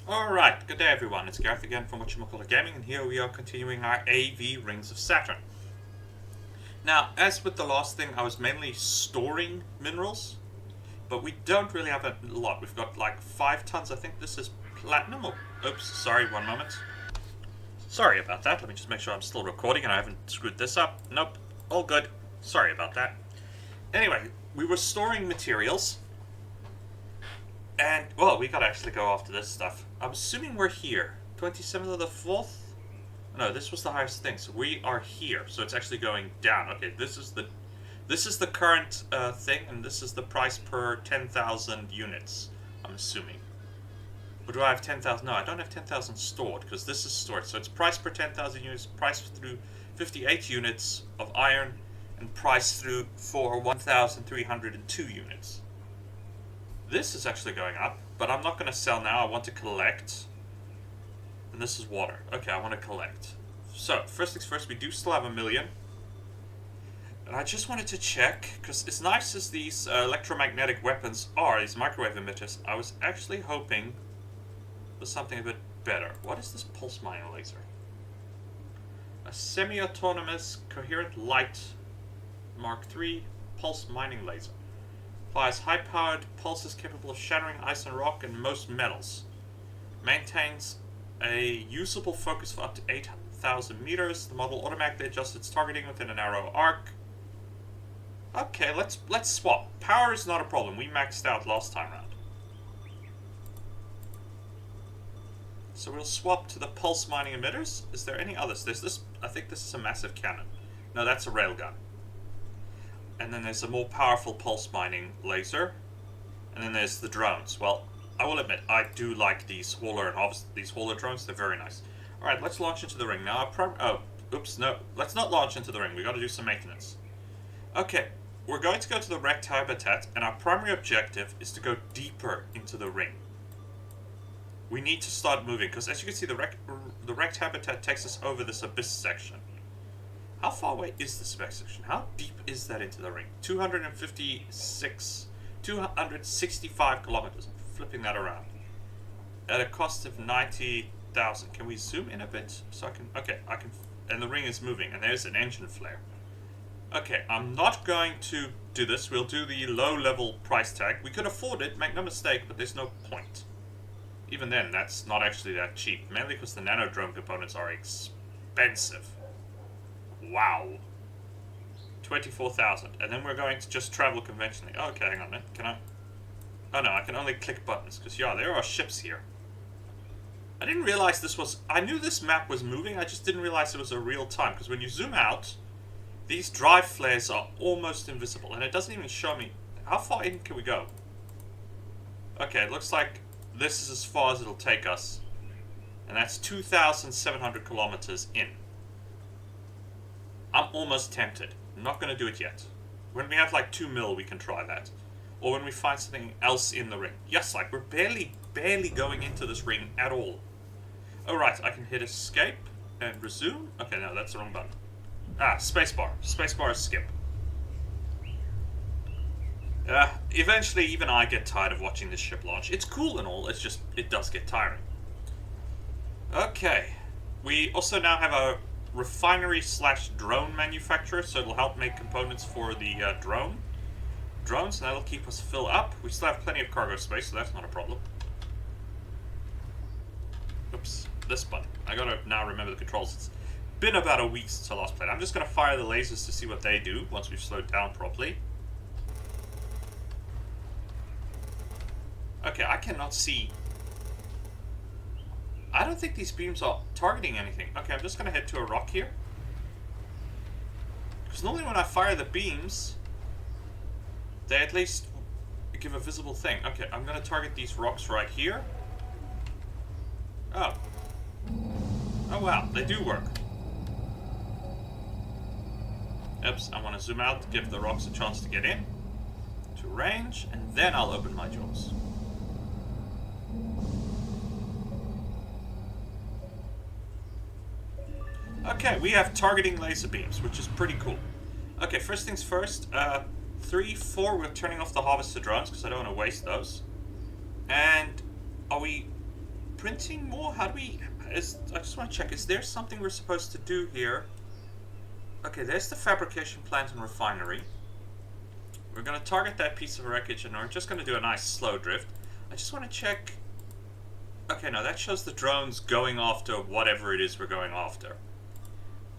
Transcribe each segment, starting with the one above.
Alright, good day everyone, it's Gareth again from Whatchamacallit Gaming, and here we are continuing our AV Rings of Saturn. Now, as with the last thing, I was mainly storing minerals, but we don't really have a lot. We've got like 5 tons, I think this is platinum, or... Oops, sorry, one moment. Sorry about that, let me just make sure I'm still recording and I haven't screwed this up. Nope, all good. Sorry about that. Anyway, we were storing materials. And, well, we gotta actually go after this stuff. I'm assuming we're here. 27th of the 4th? No, this was the highest thing, so we are here. So it's actually going down. Okay, this is the current thing, and this is the price per 10,000 units, I'm assuming. Or do I have 10,000? No, I don't have 10,000 stored, because this is stored. So it's price per 10,000 units, price through 58 units of iron, and price through for 1,302 units. This is actually going up, but I'm not going to sell now. I want to collect. And this is water. Okay, I want to collect. So, first things first, we do still have 1 million. And I just wanted to check, because as nice as these electromagnetic weapons are, these microwave emitters, I was actually hoping for something a bit better. What is this pulse mining laser? A semi-autonomous coherent light Mark III pulse mining laser. Fires high-powered pulses capable of shattering ice and rock and most metals. Maintains a usable focus for up to 8,000 meters. The model automatically adjusts its targeting within a narrow arc. Okay, let's swap. Power is not a problem. We maxed out last time round. So we'll swap to the pulse mining emitters. Is there any others? There's this. I think this is a massive cannon. No, that's a railgun. And then there's a more powerful pulse mining laser. And then there's the drones. Well, I will admit, I do like these hauler drones. They're very nice. Alright, let's launch into the ring. Now, oops, no. Let's not launch into the ring. We got to do some maintenance. Okay, we're going to go to the wrecked habitat, and our primary objective is to go deeper into the ring. We need to start moving, because as you can see, the wrecked habitat takes us over this abyss section. How far away is this spec section? How deep is that into the ring? 265 kilometers. I'm flipping that around. At a cost of 90,000. Can we zoom in a bit? So I can, okay, I can, and the ring is moving, and there's an engine flare. Okay, I'm not going to do this. We'll do the low-level price tag. We could afford it, make no mistake, but there's no point. Even then, that's not actually that cheap, mainly because the nano drone components are expensive. Wow. 24,000. And then we're going to just travel conventionally. Oh, okay, hang on a minute. Can I? Oh no, I can only click buttons, because yeah, there are ships here. I didn't realize this was... I knew this map was moving, I just didn't realize it was a real time, because when you zoom out, these drive flares are almost invisible, and it doesn't even show me... How far in can we go? Okay, it looks like this is as far as it'll take us. And that's 2,700 kilometers in. I'm almost tempted. I'm not going to do it yet. When we have like 2 mil, we can try that. Or when we find something else in the ring. Yes, like we're barely going into this ring at all. Alright, I can hit escape and resume. Okay, no, that's the wrong button. Ah, spacebar. Spacebar is skip. Eventually, even I get tired of watching this ship launch. It's cool and all, it's just, it does get tiring. Okay. We also now have a refinery / drone manufacturer, so it'll help make components for the drones, and that'll keep us fill up. We still have plenty of cargo space, so that's not a problem. Oops, this button. I gotta now remember the controls. It's been about a week since I last played. I'm just gonna fire the lasers to see what they do once we've slowed down properly. Okay, I cannot see. I don't think these beams are targeting anything. Okay, I'm just going to head to a rock here. Because normally when I fire the beams, they at least give a visible thing. Okay, I'm going to target these rocks right here. Oh. Oh wow, they do work. Oops, I want to zoom out to give the rocks a chance to get in. To range, and then I'll open my jaws. Okay, we have targeting laser beams, which is pretty cool. Okay, first things first. 3, 4, we're turning off the harvester drones, because I don't want to waste those. And are we printing more? How do we... I just want to check. Is there something we're supposed to do here? Okay, there's the fabrication plant and refinery. We're going to target that piece of wreckage and we're just going to do a nice slow drift. I just want to check... Okay, no, that shows the drones going after whatever it is we're going after.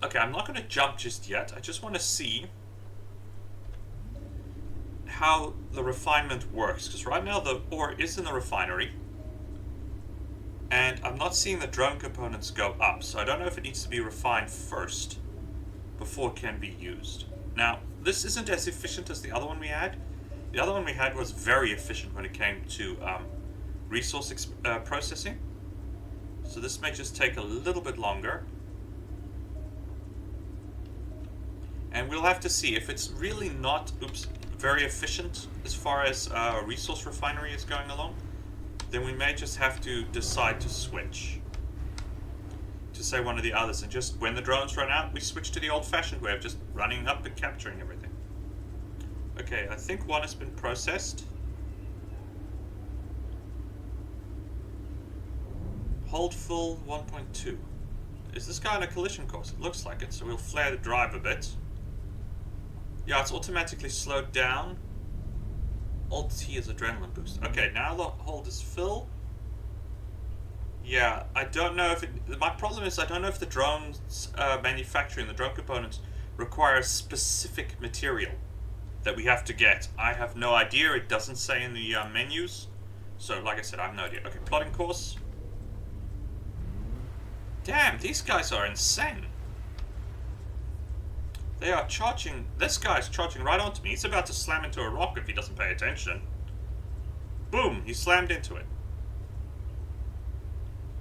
Okay, I'm not going to jump just yet. I just want to see how the refinement works. Because right now the ore is in the refinery. And I'm not seeing the drone components go up. So I don't know if it needs to be refined first before it can be used. Now, this isn't as efficient as the other one we had. The other one we had was very efficient when it came to resource processing. So this may just take a little bit longer. And we'll have to see if it's really not very efficient as far as resource refinery is going along. Then we may just have to decide to switch to say one of the others, and just when the drones run out, we switch to the old-fashioned way of just running up and capturing everything. Okay, I think one has been processed. Hold full 1.2. Is this guy on a collision course? It looks like it, so we'll flare the drive a bit. Yeah, it's automatically slowed down. Alt-T is adrenaline boost. Okay, now the hold is full. Yeah, I don't know if it... My problem is I don't know if the drones manufacturing, the drone components, require specific material that we have to get. I have no idea. It doesn't say in the menus. So, like I said, I have no idea. Okay, plotting course. Damn, these guys are insane. They are charging... This guy's charging right onto me. He's about to slam into a rock if he doesn't pay attention. Boom, he slammed into it.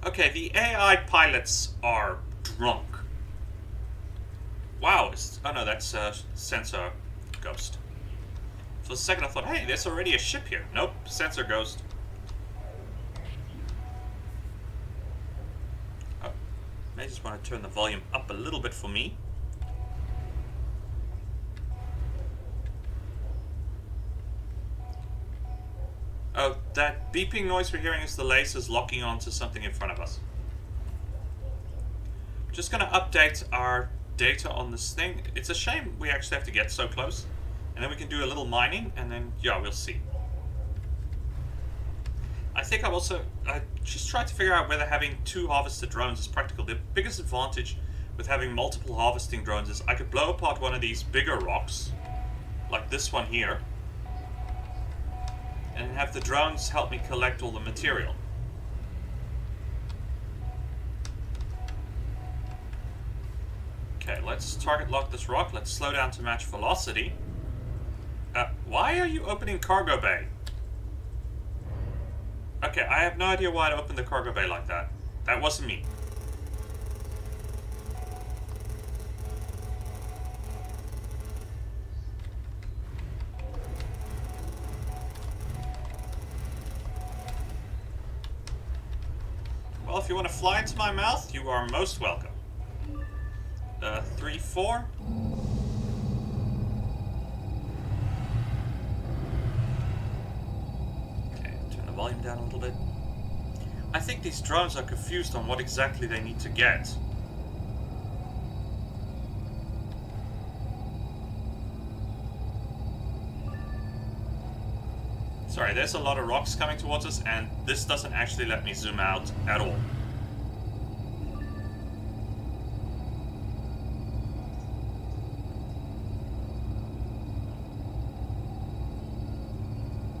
Okay, the AI pilots are drunk. Wow, oh no, that's a sensor ghost. For a second I thought, hey, there's already a ship here. Nope, sensor ghost. Oh, I just want to turn the volume up a little bit for me. Oh, that beeping noise we're hearing is the lasers locking onto something in front of us. Just going to update our data on this thing. It's a shame we actually have to get so close. And then we can do a little mining, and then, yeah, we'll see. I think I just tried to figure out whether having two harvested drones is practical. The biggest advantage with having multiple harvesting drones is I could blow apart one of these bigger rocks, like this one here, and have the drones help me collect all the material. Okay, let's target lock this rock. Let's slow down to match velocity. Why are you opening cargo bay? Okay, I have no idea why I opened the cargo bay like that. That wasn't me. Well, if you want to fly into my mouth, you are most welcome. 3, 4. Okay, turn the volume down a little bit. I think these drones are confused on what exactly they need to get. Sorry, there's a lot of rocks coming towards us, and this doesn't actually let me zoom out at all.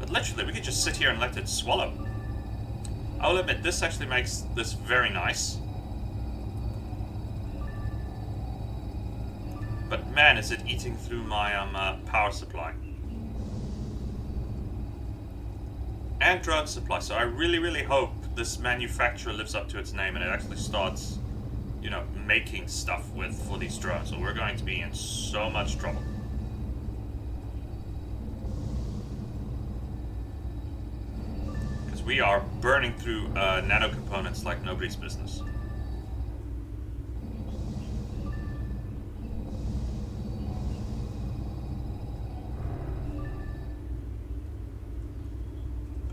But literally, we could just sit here and let it swallow. I will admit, this actually makes this very nice. But man, is it eating through my power supply. And drone supply, so I really, really hope this manufacturer lives up to its name and it actually starts, you know, making stuff for these drones, or we're going to be in so much trouble. Because we are burning through nano components like nobody's business.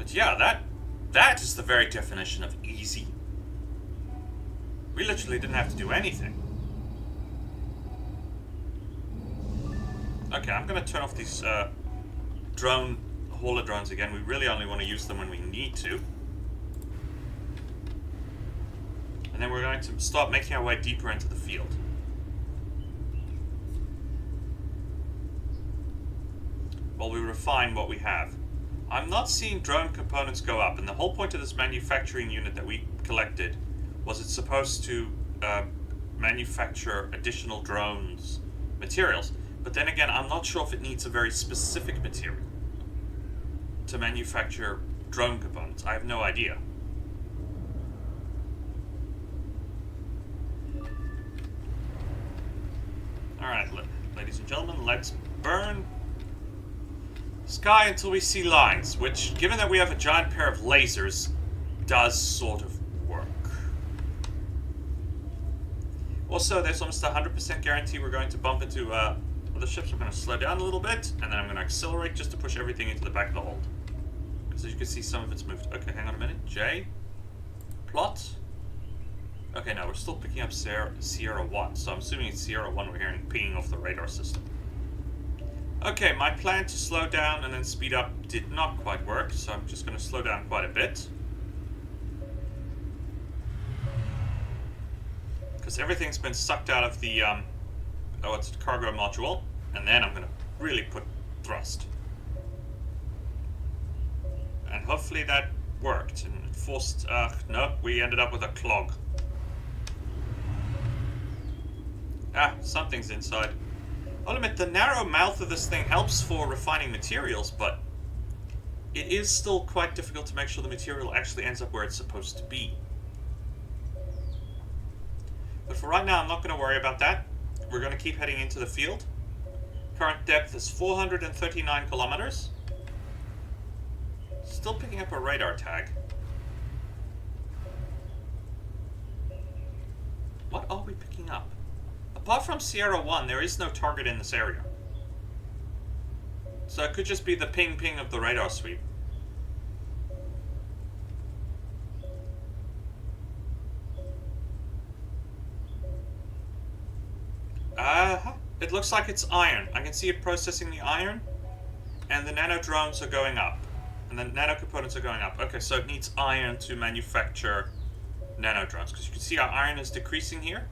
Yeah, that is the very definition of easy. We literally didn't have to do anything. Okay, I'm gonna turn off these hauler drones again. We really only want to use them when we need to. And then we're going to start making our way deeper into the field. While we refine what we have. I'm not seeing drone components go up, and the whole point of this manufacturing unit that we collected was it's supposed to manufacture additional drones materials. But then again, I'm not sure if it needs a very specific material to manufacture drone components. I have no idea. Alright, ladies and gentlemen, let's burn sky until we see lines, which, given that we have a giant pair of lasers, does sort of work. Also, there's almost a 100% guarantee we're going to bump into other ships. I'm going to slow down a little bit, and then I'm going to accelerate just to push everything into the back of the hold. Because as you can see, some of it's moved. Okay, hang on a minute. J. Plot. Okay, now we're still picking up Sierra 1, so I'm assuming it's Sierra 1 we're hearing pinging off the radar system. Okay, my plan to slow down and then speed up did not quite work, so I'm just going to slow down quite a bit. Because everything's been sucked out of the cargo module, and then I'm going to really put thrust. And hopefully that worked, and it forced, no, we ended up with a clog. Something's inside. I'll admit, the narrow mouth of this thing helps for refining materials, but it is still quite difficult to make sure the material actually ends up where it's supposed to be. But for right now, I'm not going to worry about that. We're going to keep heading into the field. Current depth is 439 kilometers. Still picking up a radar tag. What are we picking up? Apart from Sierra 1, there is no target in this area. So it could just be the ping-ping of the radar sweep. It looks like it's iron. I can see it processing the iron, and the nano drones are going up. And the nano components are going up. Okay, so it needs iron to manufacture nano drones, because you can see our iron is decreasing here.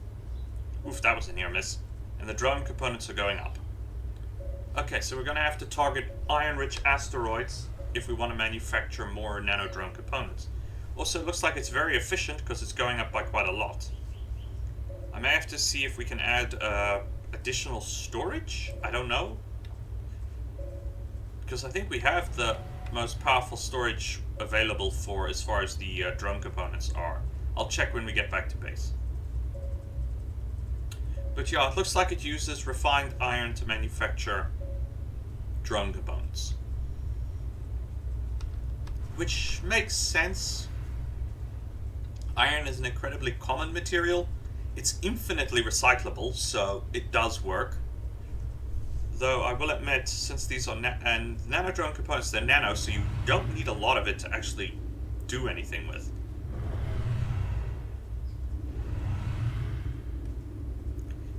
Oof, that was a near miss. And the drone components are going up. Okay, so we're going to have to target iron-rich asteroids if we want to manufacture more nano drone components. Also, it looks like it's very efficient because it's going up by quite a lot. I may have to see if we can add additional storage. I don't know. Because I think we have the most powerful storage available for as far as the drone components are. I'll check when we get back to base. But yeah, it looks like it uses refined iron to manufacture drone components. Which makes sense. Iron is an incredibly common material. It's infinitely recyclable, so it does work. Though I will admit, since these are nano drone components, they're nano, so you don't need a lot of it to actually do anything with.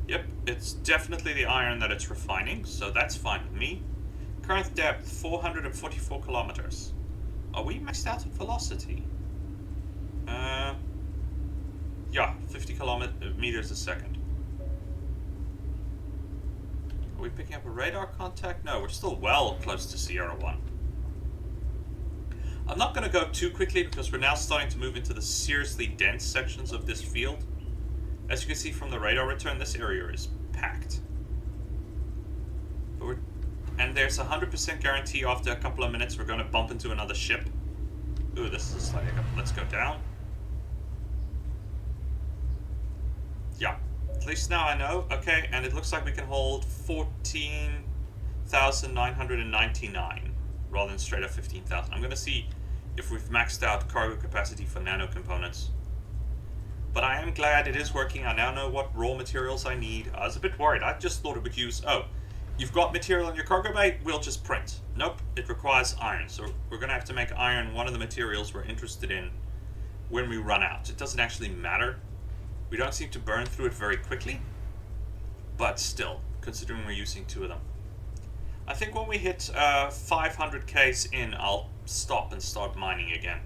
Yep, it's definitely the iron that it's refining, so that's fine with me. Current depth, 444 kilometers. Are we maxed out at velocity? Yeah, 50 meters a second. Are we picking up a radar contact? No, we're still well close to Sierra 1. I'm not going to go too quickly because we're now starting to move into the seriously dense sections of this field. As you can see from the radar return, this area is packed. But and there's a 100% guarantee after a couple of minutes we're going to bump into another ship. Ooh, this is a slight hiccup. Let's go down. Yeah, at least now I know. Okay, and it looks like we can hold 14,999 rather than straight up 15,000. I'm going to see if we've maxed out cargo capacity for nano components. But I am glad it is working. I now know what raw materials I need. I was a bit worried. I just thought it would use, oh, you've got material in your cargo bay, we'll just print. Nope, it requires iron. So we're going to have to make iron one of the materials we're interested in when we run out. It doesn't actually matter We don't seem to burn through it very quickly, but still, considering we're using 2 of them. I think when we hit 500Ks in, I'll stop and start mining again.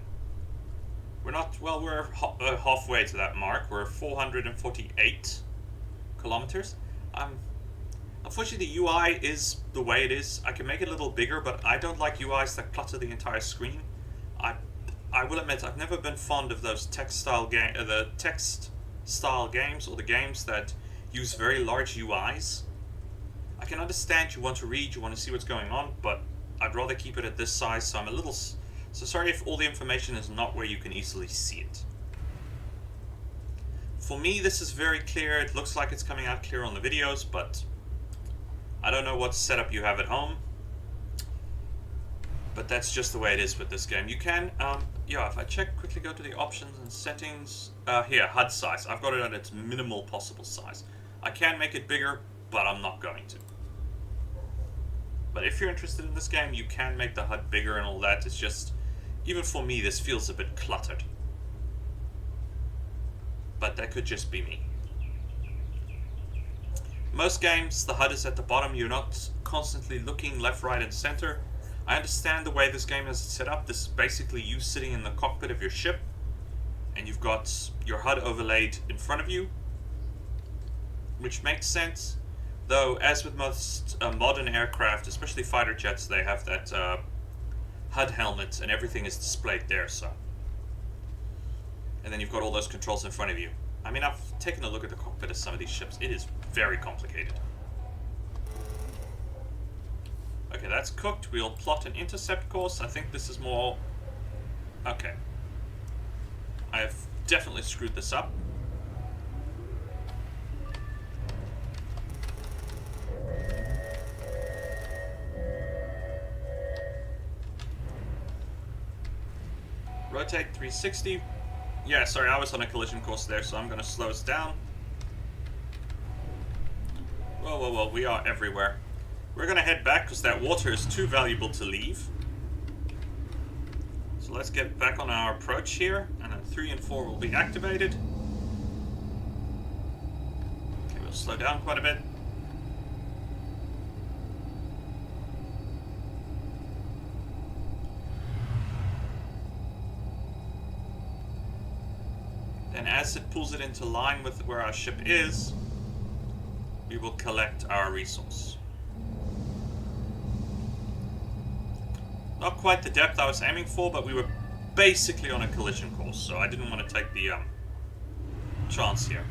We're not, well, we're halfway to that mark. We're 448 kilometers. Unfortunately, the UI is the way it is. I can make it a little bigger, but I don't like UIs that clutter the entire screen. I will admit, I've never been fond of those the text style games, or the games that use very large UIs. I can understand you want to read, you want to see what's going on, but I'd rather keep it at this size, so I'm a little... So sorry if all the information is not where you can easily see it. For me, this is very clear. It looks like it's coming out clear on the videos, but I don't know what setup you have at home. But that's just the way it is with this game. You can, yeah, if I quickly go to the options and settings, here, HUD size. I've got it at its minimal possible size. I can make it bigger, but I'm not going to. But if you're interested in this game, you can make the HUD bigger and all that. It's just, even for me, this feels a bit cluttered. But that could just be me. Most games, the HUD is at the bottom. You're not constantly looking left, right, and center. I understand the way this game is set up. This is basically you sitting in the cockpit of your ship, and you've got your HUD overlaid in front of you, which makes sense. Though, as with most modern aircraft, especially fighter jets, they have that HUD helmet, and everything is displayed there. So, and then you've got all those controls in front of you. I mean, I've taken a look at the cockpit of some of these ships. It is very complicated. Okay, that's cooked. We'll plot an intercept course. I think this is more... Okay. I have definitely screwed this up. Rotate 360. Yeah, sorry, I was on a collision course there, so I'm going to slow us down. Whoa, whoa, whoa, we are everywhere. We're going to head back because that water is too valuable to leave. So let's get back on our approach here, and then 3 and 4 will be activated. Okay, we'll slow down quite a bit. Then as it pulls it into line with where our ship is, we will collect our resource. Not quite the depth I was aiming for, but we were basically on a collision course, so I didn't want to take the chance here.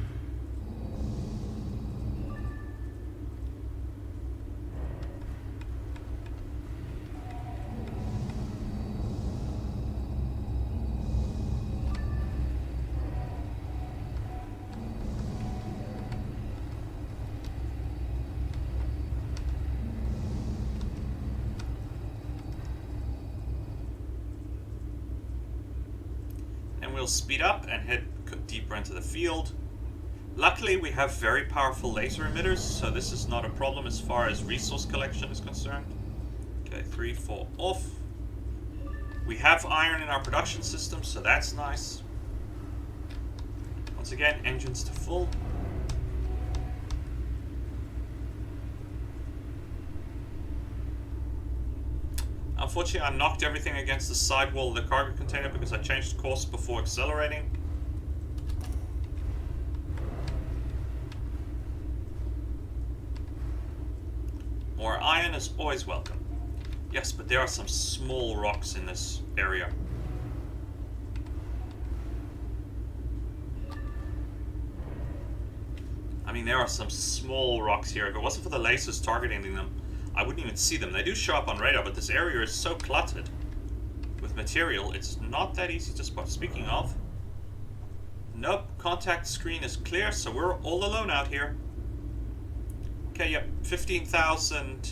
We'll speed up and head deeper into the field. Luckily, we have very powerful laser emitters, so this is not a problem as far as resource collection is concerned. Okay, 3, 4 off. We have iron in our production system, so that's nice. Once again, engines to full. Unfortunately, I knocked everything against the sidewall of the cargo container because I changed course before accelerating. More iron is always welcome. Yes, but there are some small rocks in this area. I mean, there are some small rocks here. If it wasn't for the lasers targeting them, I wouldn't even see them. They do show up on radar, but this area is so cluttered with material, it's not that easy to spot. Speaking of, nope, contact screen is clear, so we're all alone out here. Okay, yep, 15,000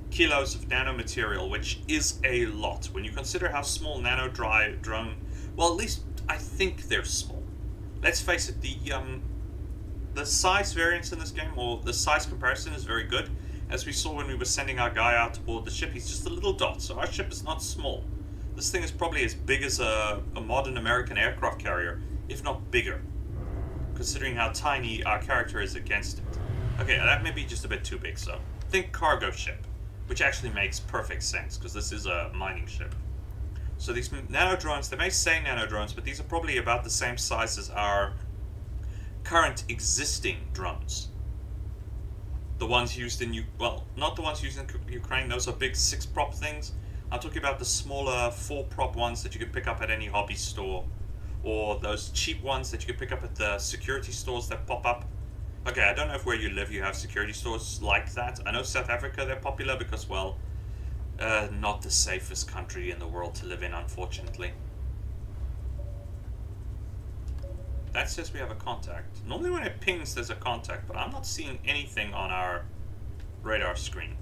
kilos of nanomaterial, which is a lot. When you consider how small nano drone, well, at least I think they're small. Let's face it, the size variance in this game, or the size comparison, is very good. As we saw when we were sending our guy out to board the ship, he's just a little dot, so our ship is not small. This thing is probably as big as a modern American aircraft carrier, if not bigger. considering how tiny our character is against it. Okay, that may be just a bit too big, so think cargo ship, which actually makes perfect sense, because this is a mining ship. So these nano drones, they may say nano drones, but these are probably about the same size as our current existing drones. The ones used in, well, not the ones used in Ukraine, those are big 6-prop things. I'm talking about the smaller 4-prop ones that you can pick up at any hobby store, or those cheap ones that you can pick up at the security stores that pop up. Okay, I don't know if where you live you have security stores like that. I know South Africa, they're popular because, well, not the safest country in the world to live in, unfortunately. That says we have a contact. Normally when it pings, there's a contact, but I'm not seeing anything on our radar screen.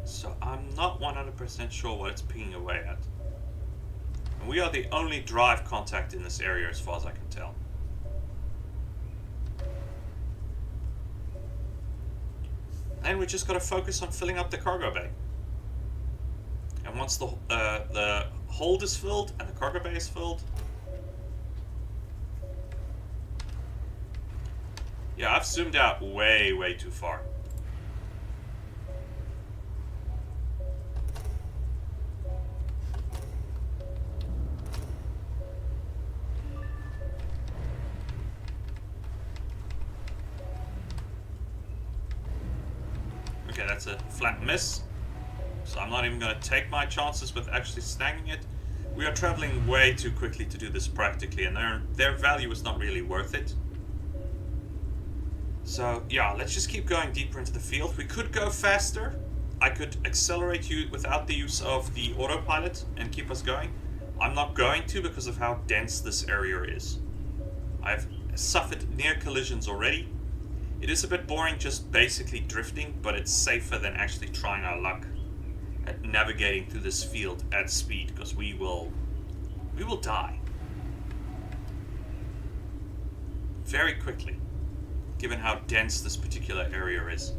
So I'm not 100% sure what it's pinging away at. And we are the only drive contact in this area as far as I can tell. And we just got to focus on filling up the cargo bay. And once the hold is filled and the cargo bay is filled... Yeah, I've zoomed out way, way too far. Okay, that's a flat miss. So I'm not even going to take my chances with actually snagging it. We are traveling way too quickly to do this practically, and their value is not really worth it. So yeah, let's just keep going deeper into the field. We could go faster. I could accelerate you without the use of the autopilot and keep us going. I'm not going to because of how dense this area is. I've suffered near collisions already. It is a bit boring just basically drifting, but it's safer than actually trying our luck at navigating through this field at speed, because we will die very quickly, given how dense this particular area is.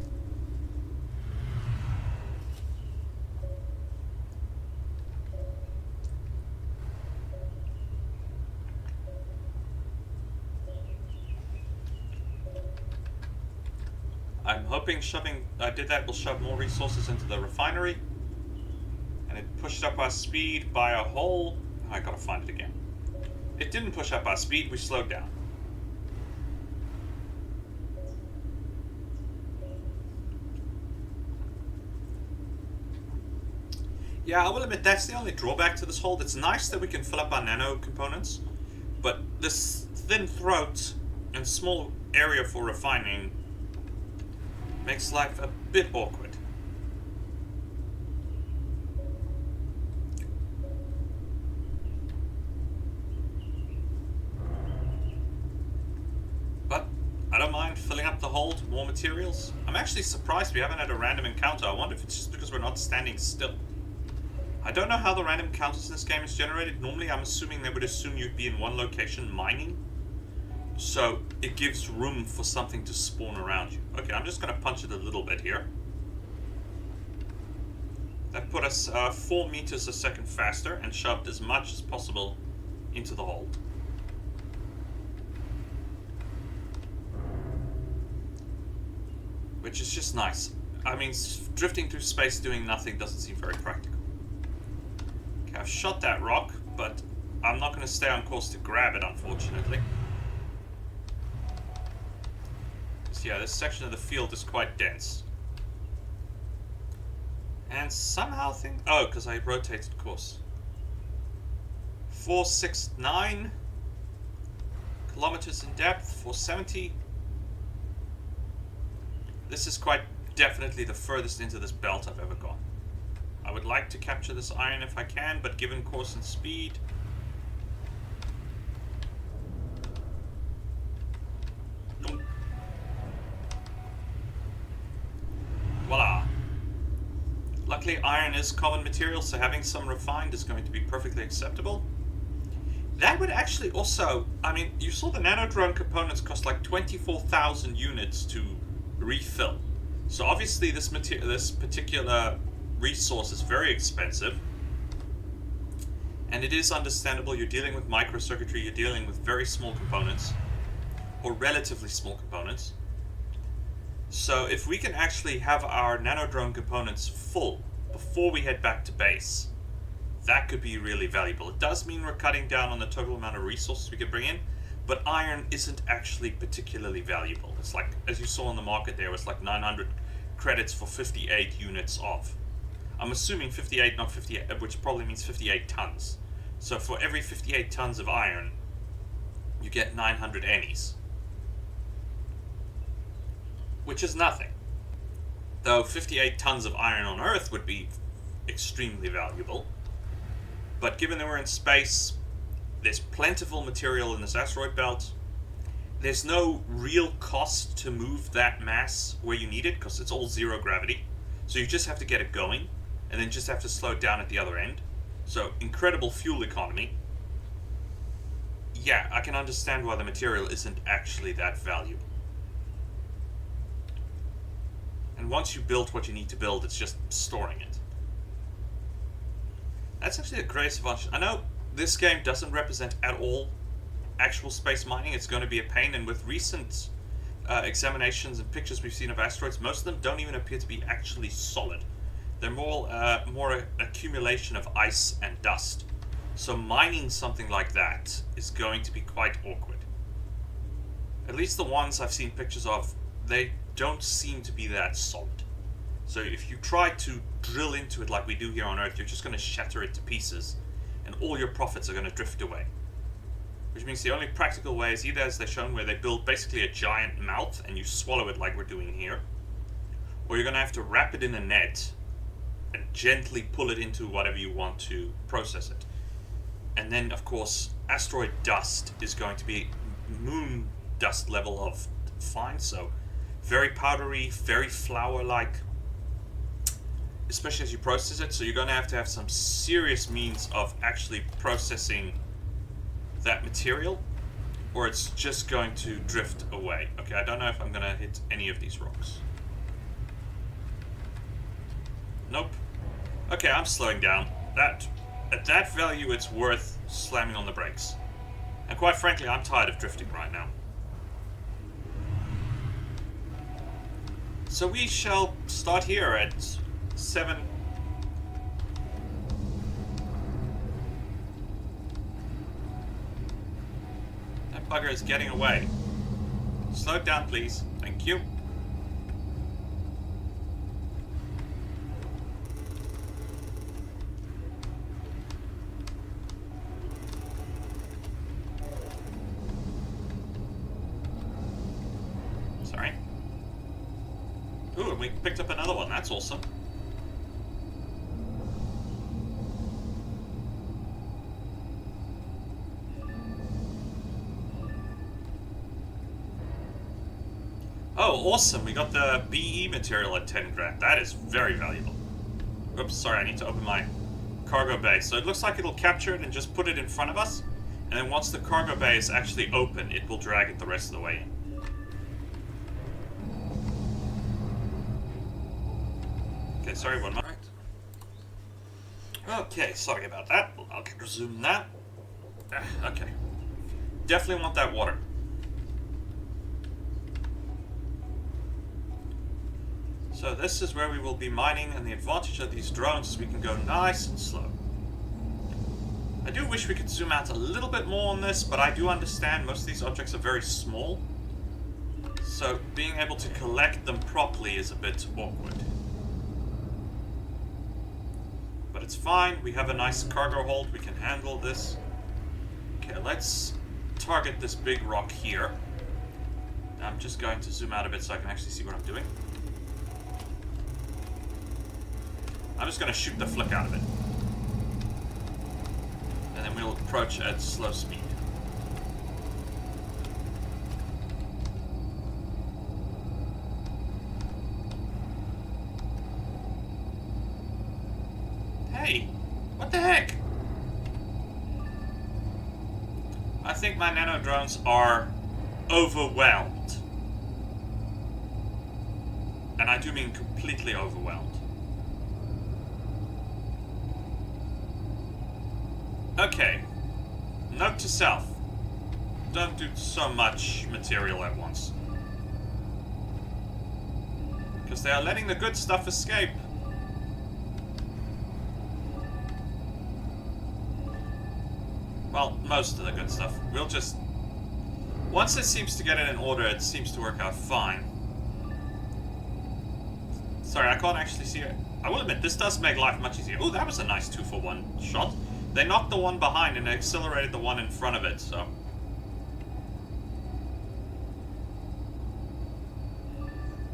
I'm hoping I did that will shove more resources into the refinery. And it pushed up our speed by a whole... I gotta find it again. It didn't push up our speed, we slowed down. Yeah, I will admit that's the only drawback to this hold. It's nice that we can fill up our nano components, but this thin throat and small area for refining makes life a bit awkward. But I don't mind filling up the hold, more materials. I'm actually surprised we haven't had a random encounter. I wonder if it's just because we're not standing still. I don't know how the random encounters in this game is generated. Normally I'm assuming they would assume you'd be in one location mining, so it gives room for something to spawn around you. Okay, I'm just going to punch it a little bit here. That put us 4 meters a second faster and shoved as much as possible into the hold. Which is just nice. I mean, drifting through space doing nothing doesn't seem very practical. Okay, I've shot that rock, but I'm not going to stay on course to grab it, unfortunately. So yeah, this section of the field is quite dense. And somehow oh, because I rotated course. 469 kilometers in depth, 470. This is quite definitely the furthest into this belt I've ever gone. I would like to capture this iron if I can, but given course and speed... Voila! Luckily iron is common material, so having some refined is going to be perfectly acceptable. That would actually also... I mean, you saw the nanodrone components cost like 24,000 units to refill. So obviously this particular resource is very expensive. And it is understandable, you're dealing with microcircuitry, you're dealing with very small components, or relatively small components. So if we can actually have our nanodrone components full before we head back to base, that could be really valuable. It does mean we're cutting down on the total amount of resources we could bring in, but iron isn't actually particularly valuable. It's like, as you saw in the market there, it's like 900 credits for 58 units of. I'm assuming 58, not 58, which probably means 58 tons. So for every 58 tons of iron, you get 900 ennies. Which is nothing. Though 58 tons of iron on Earth would be extremely valuable. But given that we're in space, there's plentiful material in this asteroid belt. There's no real cost to move that mass where you need it, because it's all zero gravity. So you just have to get it going, and then just have to slow it down at the other end. So, incredible fuel economy. Yeah, I can understand why the material isn't actually that valuable. And once you build what you need to build, it's just storing it. That's actually a great advantage. I know this game doesn't represent at all actual space mining. It's going to be a pain, and with recent examinations and pictures we've seen of asteroids, most of them don't even appear to be actually solid. They're more an accumulation of ice and dust. So mining something like that is going to be quite awkward. At least the ones I've seen pictures of, they don't seem to be that solid. So if you try to drill into it like we do here on Earth, you're just going to shatter it to pieces, and all your profits are going to drift away. Which means the only practical way is either, as they've shown, where they build basically a giant mouth and you swallow it like we're doing here, or you're going to have to wrap it in a net and gently pull it into whatever you want to process it. And then, of course, asteroid dust is going to be moon dust level of fine, so very powdery, very flour-like, especially as you process it. So you're going to have some serious means of actually processing that material, or it's just going to drift away. Okay, I don't know if I'm going to hit any of these rocks. Nope. Okay, I'm slowing down. At that value, it's worth slamming on the brakes. And quite frankly, I'm tired of drifting right now. So we shall start here at 7. That bugger is getting away. Slow it down, please. Thank you. Sorry. Ooh, and we picked up another one. That's awesome. Oh, awesome. We got the BE material at 10 grand. That is very valuable. Oops, sorry, I need to open my cargo bay. So it looks like it'll capture it and just put it in front of us. And then once the cargo bay is actually open, it will drag it the rest of the way in. Okay, sorry, one more. Okay, sorry about that. I'll resume that. Okay. Definitely want that water. So this is where we will be mining, and the advantage of these drones is we can go nice and slow. I do wish we could zoom out a little bit more on this, but I do understand most of these objects are very small. So being able to collect them properly is a bit awkward. But it's fine, we have a nice cargo hold, we can handle this. Okay, let's target this big rock here. I'm just going to zoom out a bit so I can actually see what I'm doing. I'm just going to shoot the flick out of it. And then we'll approach at slow speed. Hey, what the heck? I think my nano drones are overwhelmed. And I do mean completely overwhelmed. Okay. Note to self. Don't do so much material at once. Because they are letting the good stuff escape. Well, most of the good stuff. We'll just... Once it seems to get it in order, it seems to work out fine. Sorry, I can't actually see it. I will admit, this does make life much easier. Oh, that was a nice 2-for-1 shot. They knocked the one behind and accelerated the one in front of it, so...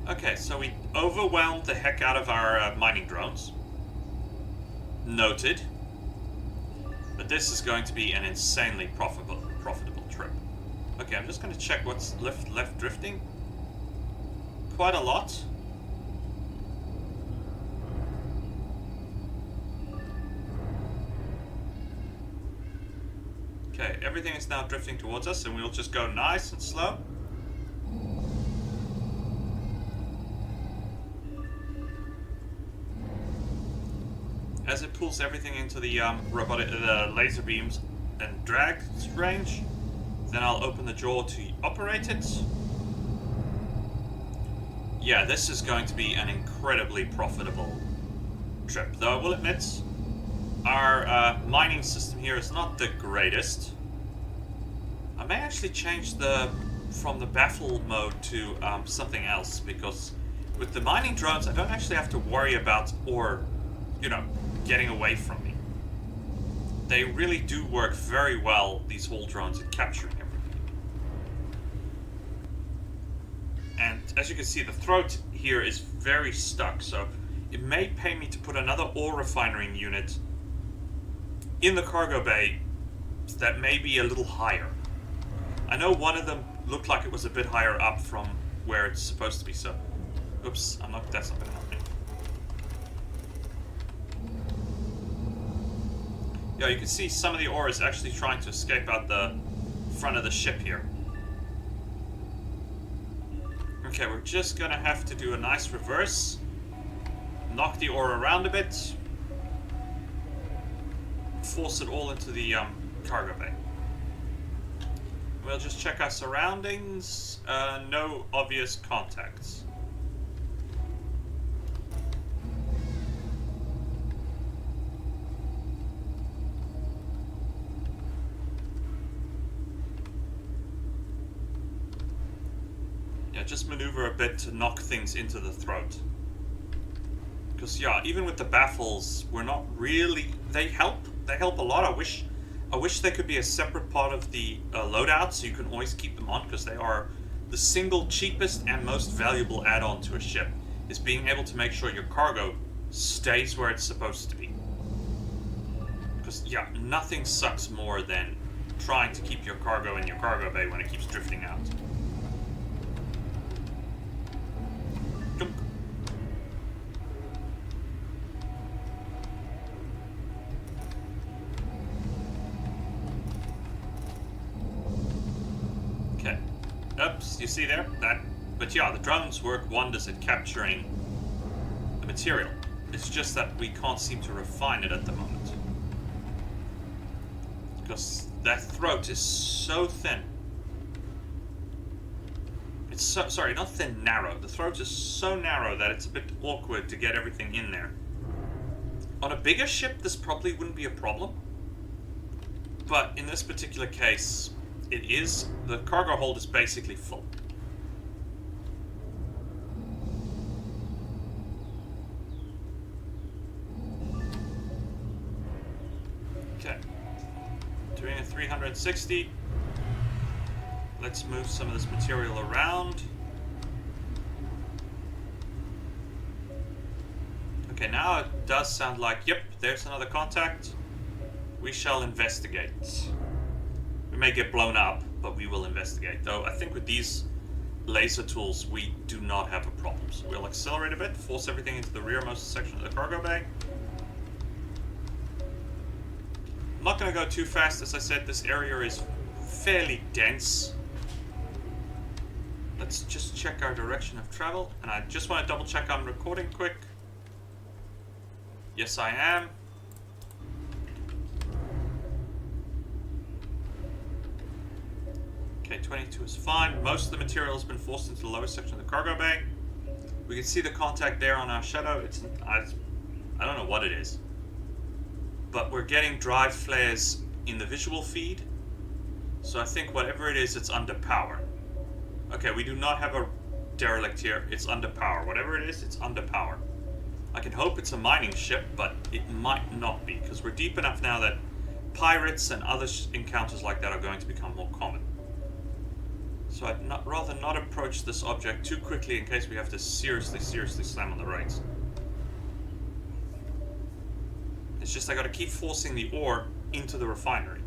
Okay, so we overwhelmed the heck out of our mining drones. Noted. But this is going to be an insanely profitable trip. Okay, I'm just going to check what's left drifting. Quite a lot. Okay, everything is now drifting towards us, and we'll just go nice and slow. As it pulls everything into the laser beams and drag range, then I'll open the jaw to operate it. Yeah, this is going to be an incredibly profitable trip. Though I will admit, our mining system here is not the greatest. I may actually change from the baffle mode to something else, because with the mining drones I don't actually have to worry about ore, getting away from me. They really do work very well, these haul drones, at capturing everything. And as you can see, the throat here is very stuck, so it may pay me to put another ore refining unit in the cargo bay that may be a little higher. I know one of them looked like it was a bit higher up from where it's supposed to be, so... Oops, that's not going to help me. Yeah, you can see some of the ore is actually trying to escape out the front of the ship here. Okay, we're just going to have to do a nice reverse. Knock the ore around a bit. Force it all into the cargo bay. We'll just check our surroundings. No obvious contacts. Yeah, just maneuver a bit to knock things into the throat. Because yeah, even with the baffles, we're not really... They help a lot. I wish they could be a separate part of the loadout, so you can always keep them on, because they are the single cheapest and most valuable add-on to a ship, is being able to make sure your cargo stays where it's supposed to be. Because yeah, nothing sucks more than trying to keep your cargo in your cargo bay when it keeps drifting out. Oops, you see there? But yeah, the drones work wonders at capturing the material. It's just that we can't seem to refine it at the moment. Because that throat is so thin. It's so... Sorry, not thin, narrow. The throat is so narrow that it's a bit awkward to get everything in there. On a bigger ship, this probably wouldn't be a problem. But in this particular case... It is. The cargo hold is basically full. Okay. Doing a 360. Let's move some of this material around. Okay, now it does sound like, yep, there's another contact. We shall investigate. We may get blown up, but we will investigate. Though I think with these laser tools, we do not have a problem. So we'll accelerate a bit, force everything into the rearmost section of the cargo bay. I'm not going to go too fast. As I said, this area is fairly dense. Let's just check our direction of travel. And I just want to double check I'm recording quick. Yes, I am. Okay, 22 is fine. Most of the material has been forced into the lower section of the cargo bay. We can see the contact there on our shadow. I don't know what it is. But we're getting drive flares in the visual feed. So I think whatever it is, it's under power. Okay, we do not have a derelict here. It's under power. Whatever it is, it's under power. I can hope it's a mining ship, but it might not be, because we're deep enough now that pirates and other encounters like that are going to become more common. So I'd rather not approach this object too quickly in case we have to seriously slam on the brakes. It's just I gotta keep forcing the ore into the refinery.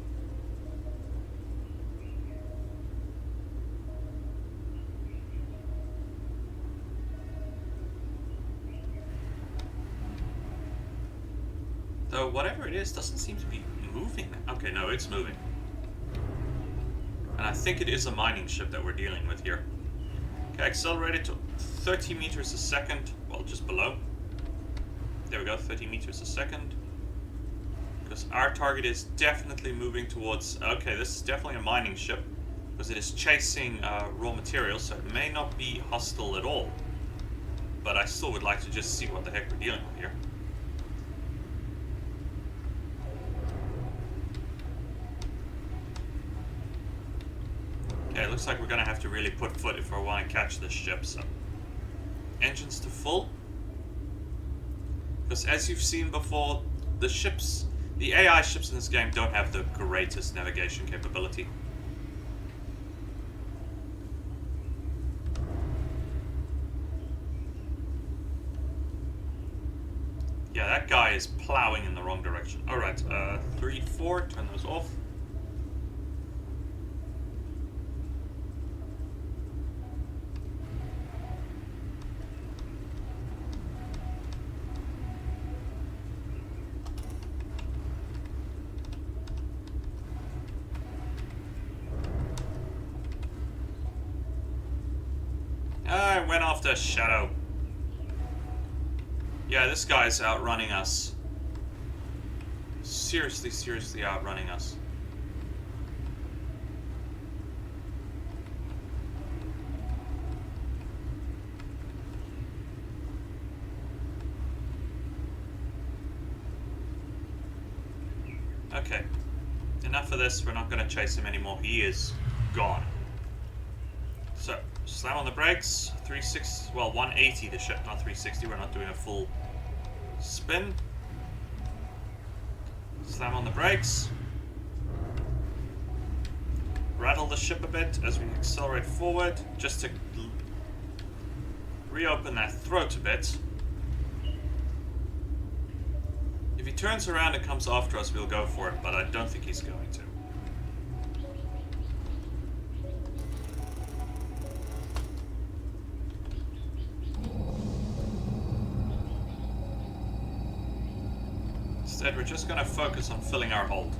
Though whatever it is doesn't seem to be moving. Okay, no, it's moving. And I think it is a mining ship that we're dealing with here. Okay, accelerated to 30 meters a second. Well, just below. There we go, 30 meters a second. Because our target is definitely moving towards... Okay, this is definitely a mining ship. Because it is chasing raw materials, so it may not be hostile at all. But I still would like to just see what the heck we're dealing with here. Okay, it looks like we're going to have to really put foot if we want to catch this ship, so... Engines to full. Because as you've seen before, the AI ships in this game don't have the greatest navigation capability. Yeah, that guy is plowing in the wrong direction. Alright, 3, 4, turn those off. I went off the shadow. Yeah, this guy's outrunning us. Seriously outrunning us. Okay. Enough of this. We're not going to chase him anymore. He is gone. So, slam on the brakes. 360, well, 180 the ship, not 360. We're not doing a full spin. Slam on the brakes. Rattle the ship a bit as we accelerate forward, just to reopen that throat a bit. If he turns around and comes after us, we'll go for it, but I don't think he's going to. Instead, we're just going to focus on filling our hold.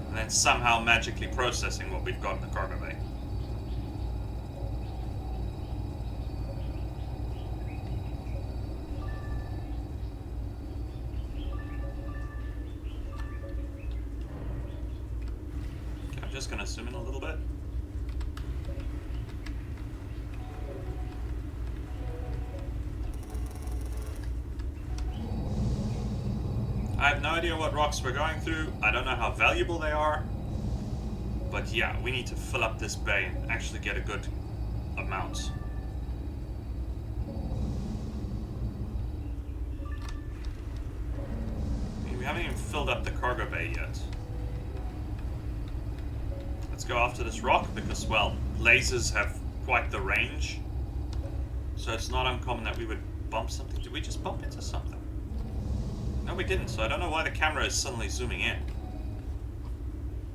And then somehow magically processing what we've got in the cargo bay. Okay, I'm just going to zoom in a little bit. I have no idea what rocks we're going through. I don't know how valuable they are. But yeah, we need to fill up this bay and actually get a good amount. I mean, we haven't even filled up the cargo bay yet. Let's go after this rock because, well, lasers have quite the range. So it's not uncommon that we would bump something. Did we just bump into something? No, we didn't, so I don't know why the camera is suddenly zooming in.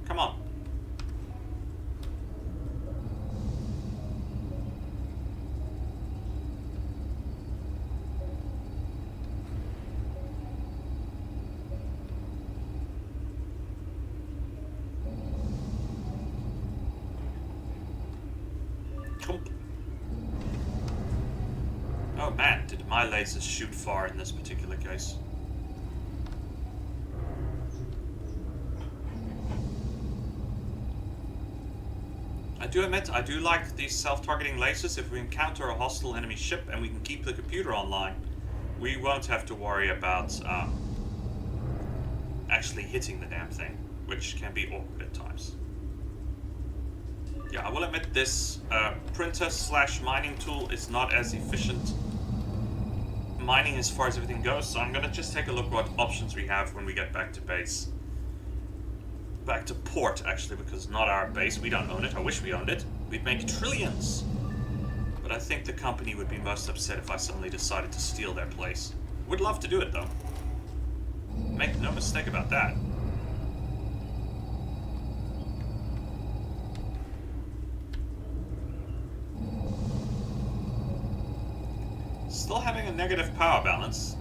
Come on. Chomp. Oh man, did my lasers shoot far in this particular case? I do admit, I do like these self-targeting lasers. If we encounter a hostile enemy ship and we can keep the computer online, we won't have to worry about actually hitting the damn thing, which can be awkward at times. Yeah, I will admit this printer slash mining tool is not as efficient mining as far as everything goes, so I'm gonna just take a look what options we have when we get back to base. Back to port, actually, because it's not our base. We don't own it. I wish we owned it. We'd make trillions. But I think the company would be most upset if I suddenly decided to steal their place. Would love to do it, though. Make no mistake about that. Still having a negative power balance,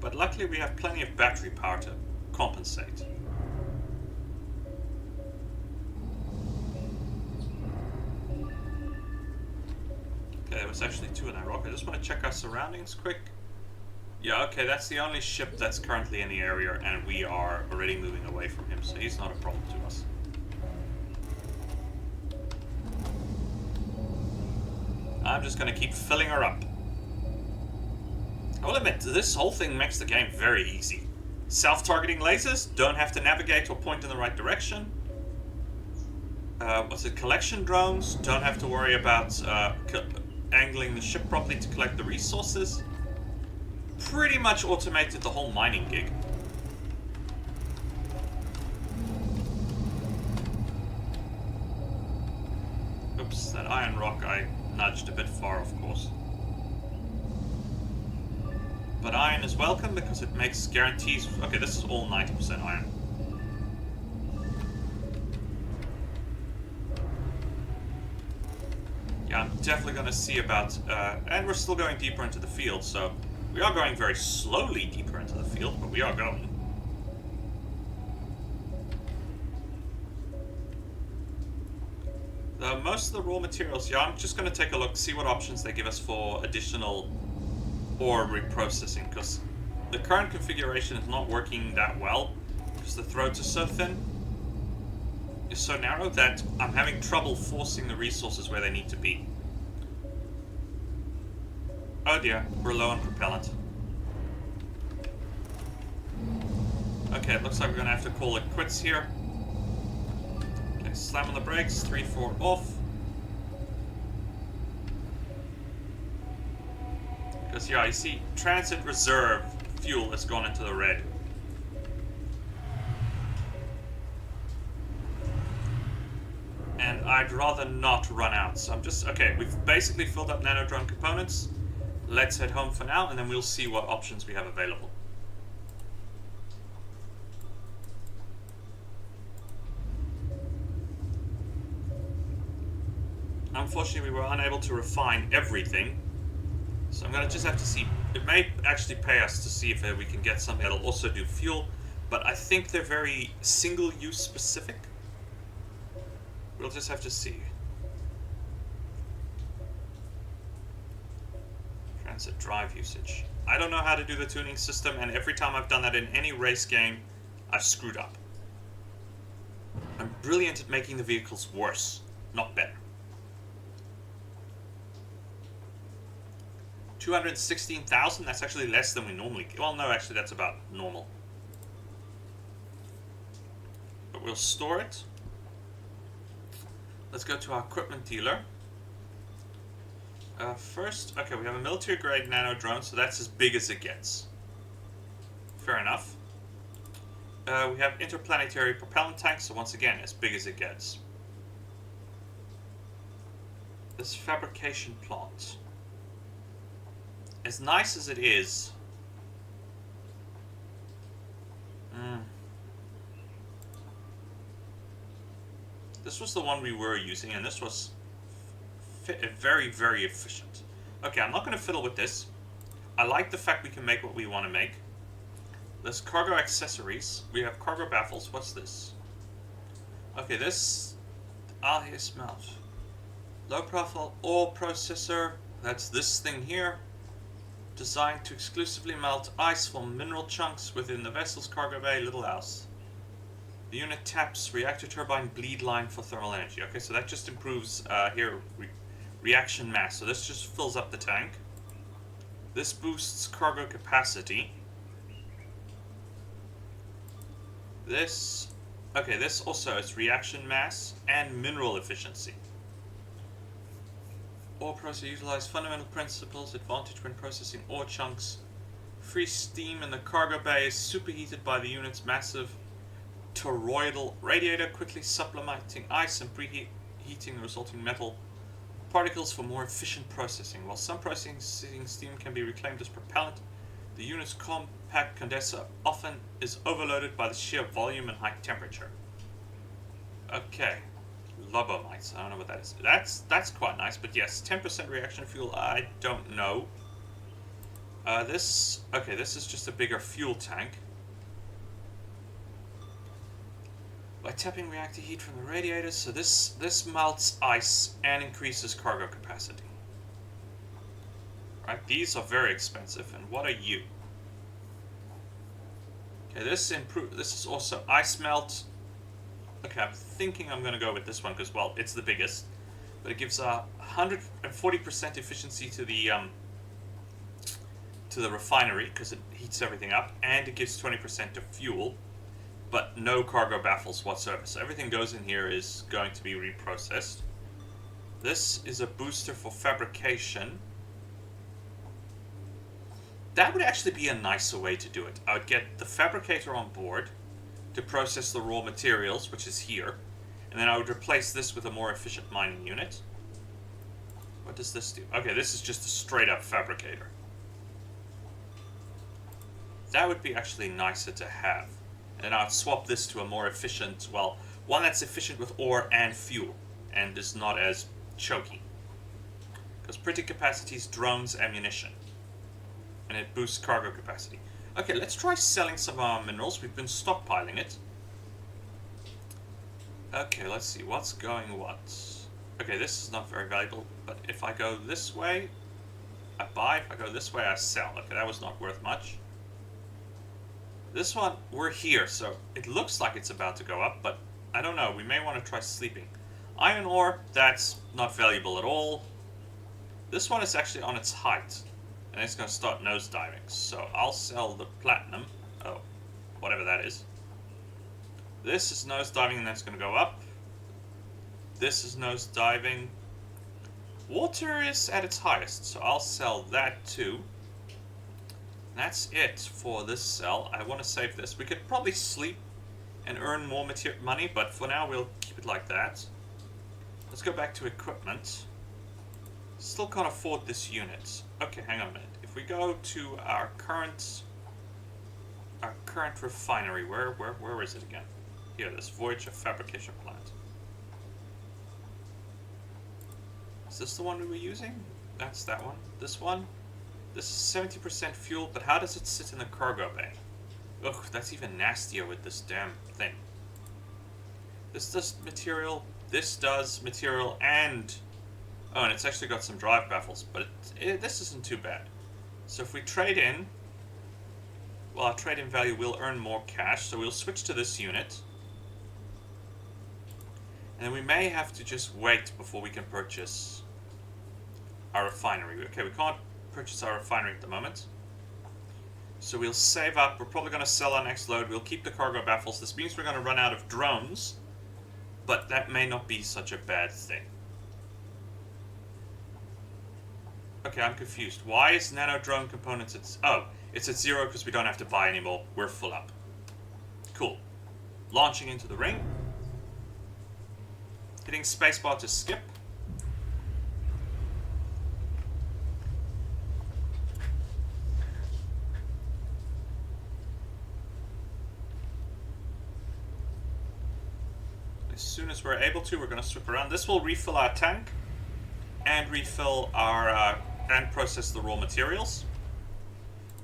but luckily we have plenty of battery power to compensate. Okay, there was actually two in that rock. I just want to check our surroundings quick. Yeah, okay, that's the only ship that's currently in the area, and we are already moving away from him, so he's not a problem to us. I'm just going to keep filling her up. I will admit, this whole thing makes the game very easy. Self-targeting lasers, don't have to navigate or point in the right direction. Collection drones, don't have to worry about angling the ship properly to collect the resources. Pretty much automated the whole mining gig. Oops, that iron rock I nudged a bit far, of course. But iron is welcome because it makes guarantees. Okay, this is all 90% iron. Yeah, I'm definitely going to see about... and we're still going deeper into the field, so... We are going very slowly deeper into the field, but we are going. Most of the raw materials, yeah, I'm just going to take a look, see what options they give us for additional ore reprocessing, because the current configuration is not working that well, because the throats are so thin, it's so narrow that I'm having trouble forcing the resources where they need to be. Oh dear, we're low on propellant. Okay, it looks like we're going to have to call it quits here. Okay, slam on the brakes, 3-4 off. Because, yeah, you see, transit reserve fuel has gone into the red. And I'd rather not run out, so I'm just... Okay, we've basically filled up nanodrone components. Let's head home for now, and then we'll see what options we have available. Unfortunately, we were unable to refine everything, so I'm going to just have to see. It may actually pay us to see if we can get something that'll also do fuel, but I think they're very single-use specific. We'll just have to see. Transit drive usage. I don't know how to do the tuning system, and every time I've done that in any race game, I've screwed up. I'm brilliant at making the vehicles worse, not better. 216,000, that's actually less than we normally get. Well, no, actually, that's about normal. But we'll store it. Let's go to our equipment dealer. First, okay, we have a military-grade nano drone, so that's as big as it gets. Fair enough. We have interplanetary propellant tanks, so once again, as big as it gets. This fabrication plant. As nice as it is... This was the one we were using, and this was very, very efficient. Okay, I'm not going to fiddle with this. I like the fact we can make what we want to make. There's cargo accessories. We have cargo baffles. What's this? Okay, this... here smelt. Low profile ore processor. That's this thing here. Designed to exclusively melt ice from mineral chunks within the vessel's cargo bay. Little house. The unit taps reactor turbine bleed line for thermal energy. Okay, so that just improves reaction mass. So this just fills up the tank. This boosts cargo capacity. This also is reaction mass and mineral efficiency. Ore processor utilize fundamental principles, advantage when processing ore chunks. Free steam in the cargo bay is superheated by the unit's massive toroidal radiator, quickly sublimating ice and preheating the resulting metal particles for more efficient processing. While some processing steam can be reclaimed as propellant, the unit's compact condenser often is overloaded by the sheer volume and high temperature. Okay, lobomites. I don't know what that is. That's quite nice, but yes, 10% reaction fuel. I don't know. This is just a bigger fuel tank. By tapping reactor heat from the radiators, so this melts ice and increases cargo capacity. Right, these are very expensive. And what are you? Okay, this is also ice melt. Okay, I'm thinking I'm gonna go with this one because, well, it's the biggest, but it gives 140% efficiency to the refinery because it heats everything up, and it gives 20% to fuel. But no cargo baffles whatsoever. So everything goes in here is going to be reprocessed. This is a booster for fabrication. That would actually be a nicer way to do it. I would get the fabricator on board to process the raw materials, which is here. And then I would replace this with a more efficient mining unit. What does this do? Okay, this is just a straight up fabricator. That would be actually nicer to have. And I'd swap this to a more efficient, well, one that's efficient with ore and fuel, and is not as choky. Because printing capacity is drones, ammunition. And it boosts cargo capacity. Okay, let's try selling some of our minerals. We've been stockpiling it. Okay, let's see, what's going what? Okay, this is not very valuable, but if I go this way, I buy. If I go this way, I sell. Okay, that was not worth much. This one, we're here, so it looks like it's about to go up, but I don't know. We may want to try sleeping. Iron ore, that's not valuable at all. This one is actually on its height, and it's going to start nosediving. So I'll sell the platinum. Oh, whatever that is. This is nosediving, and that's going to go up. This is nosediving. Water is at its highest, so I'll sell that too. That's it for this sell. I want to save this. We could probably sleep and earn more money, but for now we'll keep it like that. Let's go back to equipment. Still can't afford this unit. Okay, hang on a minute. If we go to our current refinery, where is it again? Here, this Voyager fabrication plant. Is this the one we were using? That's that one. This one? This is 70% fuel, but how does it sit in the cargo bay? Ugh, that's even nastier with this damn thing. This does material, this does material, and... oh, and it's actually got some drive baffles, but this isn't too bad. So if we trade in, well, our trade-in value will earn more cash, so we'll switch to this unit. And then we may have to just wait before we can purchase our refinery. Okay, we can't purchase our refinery at the moment. So we'll save up. We're probably going to sell our next load. We'll keep the cargo baffles. This means we're going to run out of drones, but that may not be such a bad thing. Okay, I'm confused. Why is nano drone components at... oh, it's at 0 because we don't have to buy anymore. We're full up. Cool. Launching into the ring. Hitting spacebar to skip. As soon as we're able to, we're going to swip around. This will refill our tank and refill our and process the raw materials.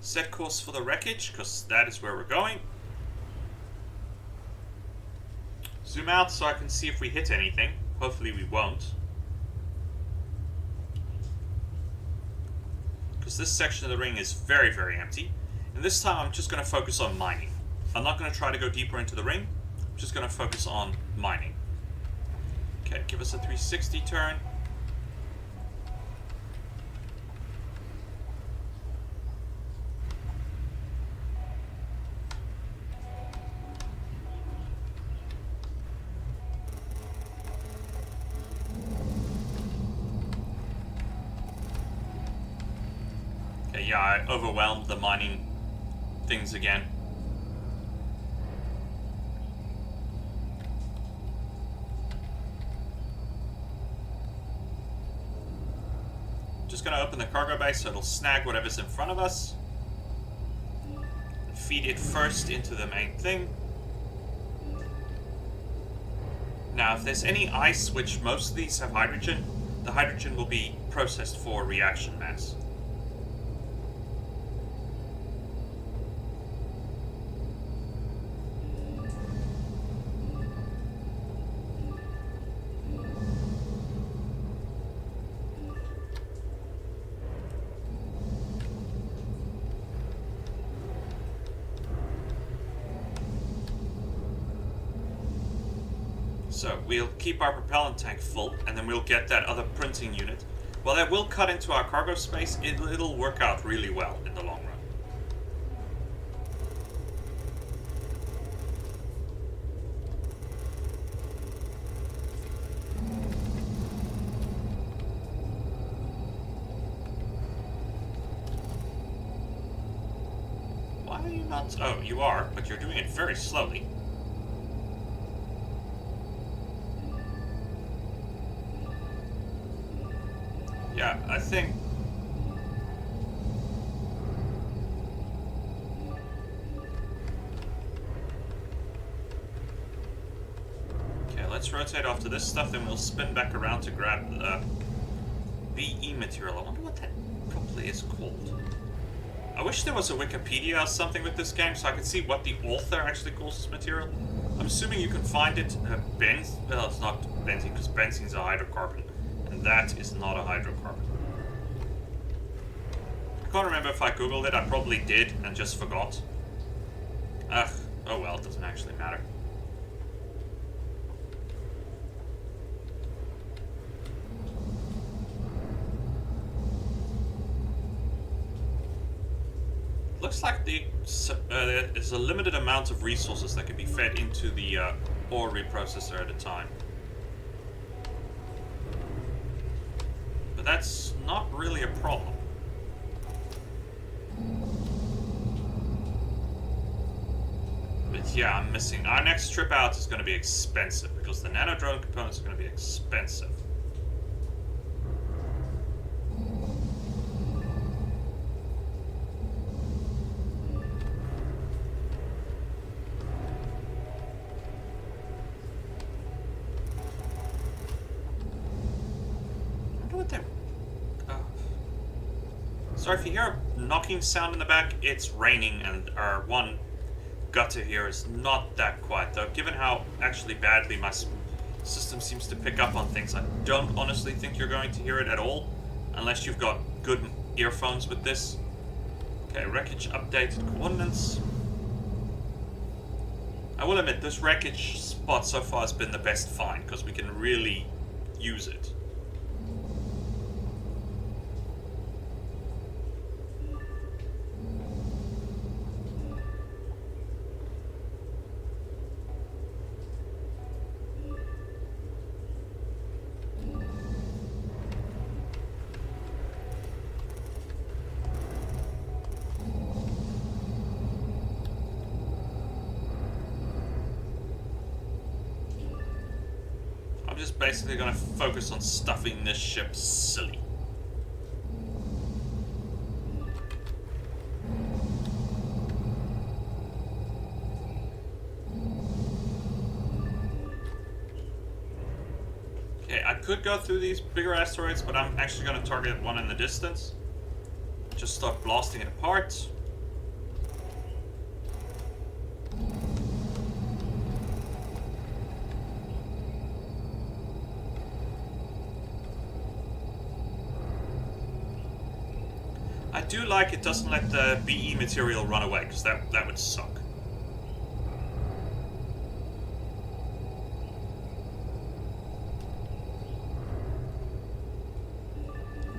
Set course for the wreckage, because that is where we're going. Zoom out so I can see if we hit anything. Hopefully we won't. Because this section of the ring is very, very empty. And this time I'm just going to focus on mining. I'm not going to try to go deeper into the ring. just going to focus on mining. Okay, give us a 360 turn. Okay, yeah, I overwhelmed the mining things again. Just gonna open the cargo bay so it'll snag whatever's in front of us. Feed it first into the main thing. Now, if there's any ice, which most of these have hydrogen, the hydrogen will be processed for reaction mass. So we'll keep our propellant tank full, and then we'll get that other printing unit. While that will cut into our cargo space, it'll work out really well in the long run. Why are you not... Oh, you are, but you're doing it very slowly. Yeah, I think... Okay, let's rotate off to this stuff, then we'll spin back around to grab the BE material. I wonder what that properly is called. I wish there was a Wikipedia or something with this game so I could see what the author actually calls this material. I'm assuming you can find it. Well, it's not benzene, because benzene's a hydrocarbon. And that is not a hydrocarbon. I can't remember if I googled it. I probably did and just forgot. Ugh, oh well, it doesn't actually matter. Looks like there's a limited amount of resources that can be fed into the ore reprocessor at a time. But that's not really a problem. But yeah, I'm missing. Our next trip out is going to be expensive because the nano drone components are going to be expensive. So if you hear a knocking sound in the back, it's raining, and our one gutter here is not that quiet, though. Given how actually badly my system seems to pick up on things, I don't honestly think you're going to hear it at all, unless you've got good earphones with this. Okay, wreckage updated coordinates. I will admit, this wreckage spot so far has been the best find, because we can really use it. Basically going to focus on stuffing this ship silly. Okay, I could go through these bigger asteroids, but I'm actually going to target one in the distance. Just start blasting it apart. I do like it doesn't let the BE material run away, because that would suck.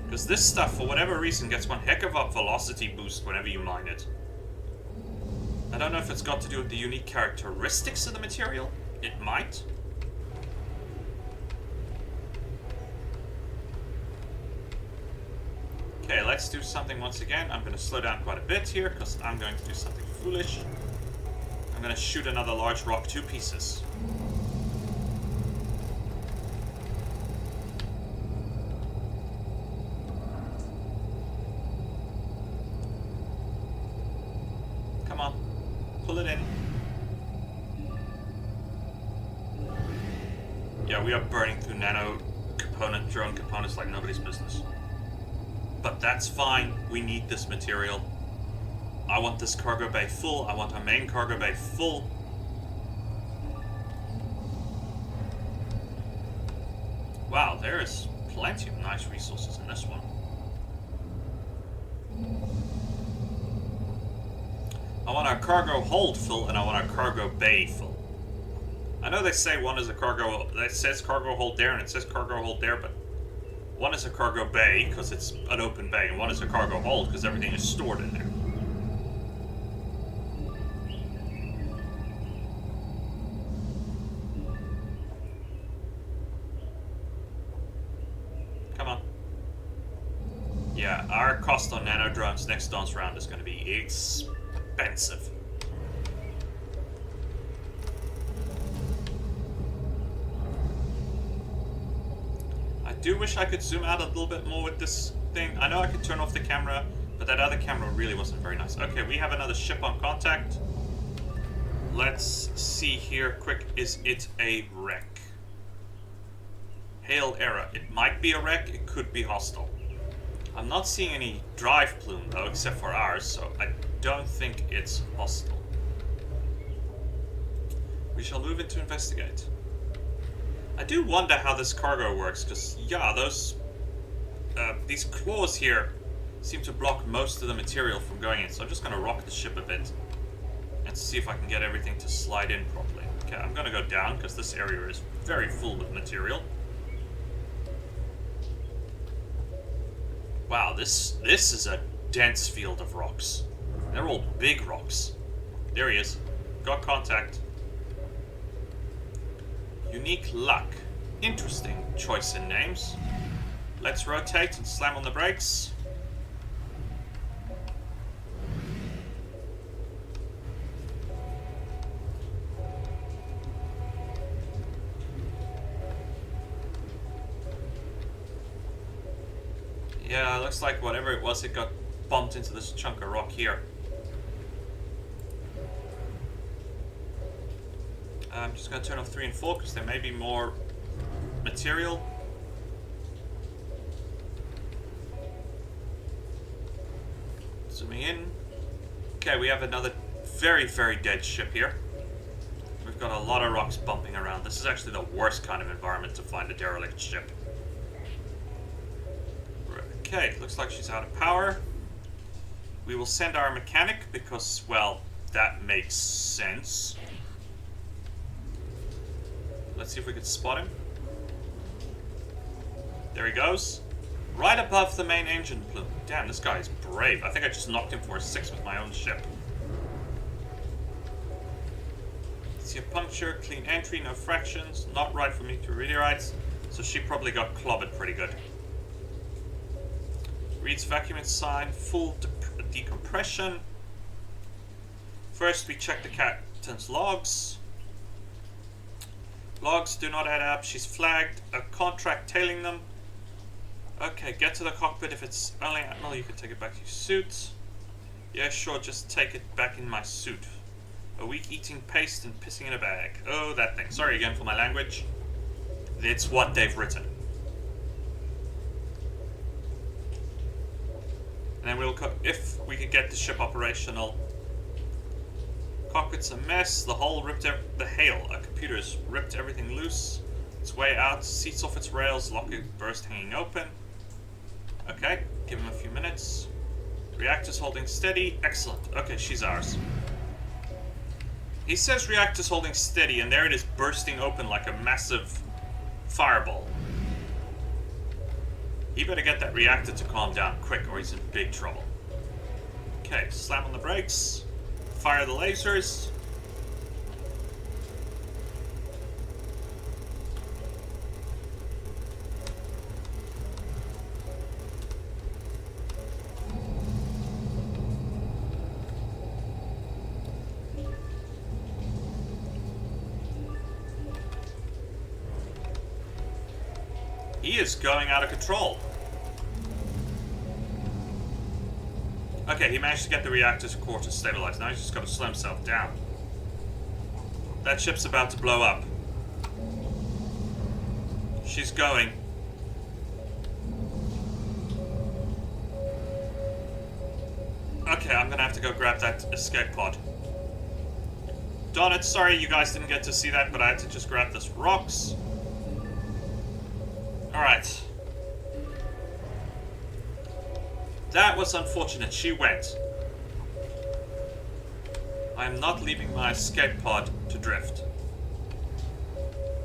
Because this stuff, for whatever reason, gets one heck of a velocity boost whenever you mine it. I don't know if it's got to do with the unique characteristics of the material. It might. Okay, let's do something once again. I'm going to slow down quite a bit here, because I'm going to do something foolish. I'm going to shoot another large rock to pieces. Come on. Pull it in. Yeah, we are burning through drone components like nobody's business. But that's fine. We need this material. I want this cargo bay full. I want our main cargo bay full. Wow, there's plenty of nice resources in this one. I want our cargo hold full, and I want our cargo bay full. I know they say one is a cargo... It says cargo hold there, and it says cargo hold there, but... One is a cargo bay, because it's an open bay, and one is a cargo hold, because everything is stored in there. Come on. Yeah, our cost on nano drones next dance round is going to be expensive. I do wish I could zoom out a little bit more with this thing. I know I could turn off the camera, but that other camera really wasn't very nice. Okay, we have another ship on contact. Let's see here quick. Is it a wreck? Hail error. It might be a wreck. It could be hostile. I'm not seeing any drive plume though, except for ours, so I don't think it's hostile. We shall move in to investigate. I do wonder how this cargo works, because, yeah, these claws here seem to block most of the material from going in, so I'm just going to rock the ship a bit and see if I can get everything to slide in properly. Okay, I'm going to go down, because this area is very full with material. Wow, this is a dense field of rocks. They're all big rocks. There he is. Got contact. Unique luck. Interesting choice in names. Let's rotate and slam on the brakes. Yeah, looks like whatever it was, it got bumped into this chunk of rock here. I'm just going to turn off 3 and 4 because there may be more material. Zooming in. Okay, we have another very, very dead ship here. We've got a lot of rocks bumping around. This is actually the worst kind of environment to find a derelict ship. Okay, looks like she's out of power. We will send our mechanic because, well, that makes sense. Let's see if we can spot him. There he goes. Right above the main engine plume. Damn, this guy is brave. I think I just knocked him for a 6 with my own ship. See a puncture, clean entry, no fractions. Not right for me to meteorites. So she probably got clobbered pretty good. Reads vacuum sign, full decompression. First we check the captain's logs. Logs do not add up. She's flagged. A contract tailing them. Okay, get to the cockpit. If it's only Admiral, you can take it back to your suit. Yeah, sure, just take it back in my suit. A week eating paste and pissing in a bag. Oh, that thing. Sorry again for my language. It's what they've written. And then we'll if we could get the ship operational. Cockpit's a mess. The hull ripped the hail. Our computer's ripped everything loose. It's way out. Seats off its rails. Locker burst hanging open. Okay, give him a few minutes. Reactors holding steady. Excellent. Okay, she's ours. He says reactors holding steady, and there it is bursting open like a massive fireball. He better get that reactor to calm down quick or he's in big trouble. Okay, slam on the brakes. Fire the lasers. He is going out of control. Okay, he managed to get the reactor's core to stabilize. Now he's just got to slow himself down. That ship's about to blow up. She's going. Okay, I'm gonna have to go grab that escape pod. Darn it, sorry you guys didn't get to see that, but I had to just grab this rocks. Alright. That was unfortunate. She went. I am not leaving my escape pod to drift.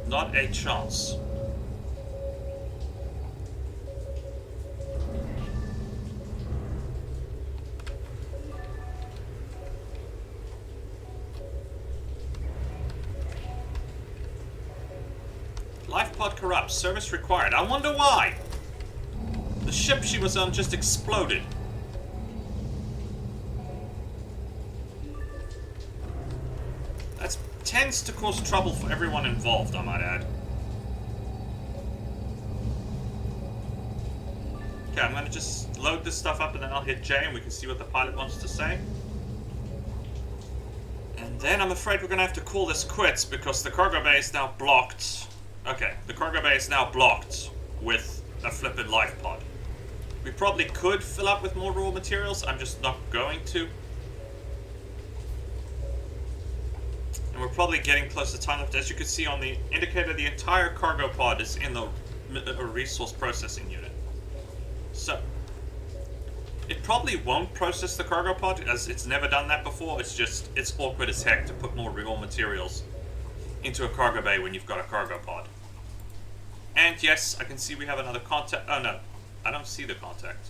Not a chance. Life pod corrupts. Service required. I wonder why. The ship she was on just exploded. That tends to cause trouble for everyone involved, I might add. Okay, I'm gonna just load this stuff up and then I'll hit J and we can see what the pilot wants to say. And then I'm afraid we're gonna have to call this quits because the cargo bay is now blocked. Okay, the cargo bay is now blocked with a flippin' life pod. We probably could fill up with more raw materials, I'm just not going to. And we're probably getting close to time limit. As you can see on the indicator, the entire cargo pod is in the resource processing unit. So, it probably won't process the cargo pod, as it's never done that before. It's awkward as heck to put more raw materials into a cargo bay when you've got a cargo pod. And yes, I can see we have another contact. Oh no, I don't see the contact.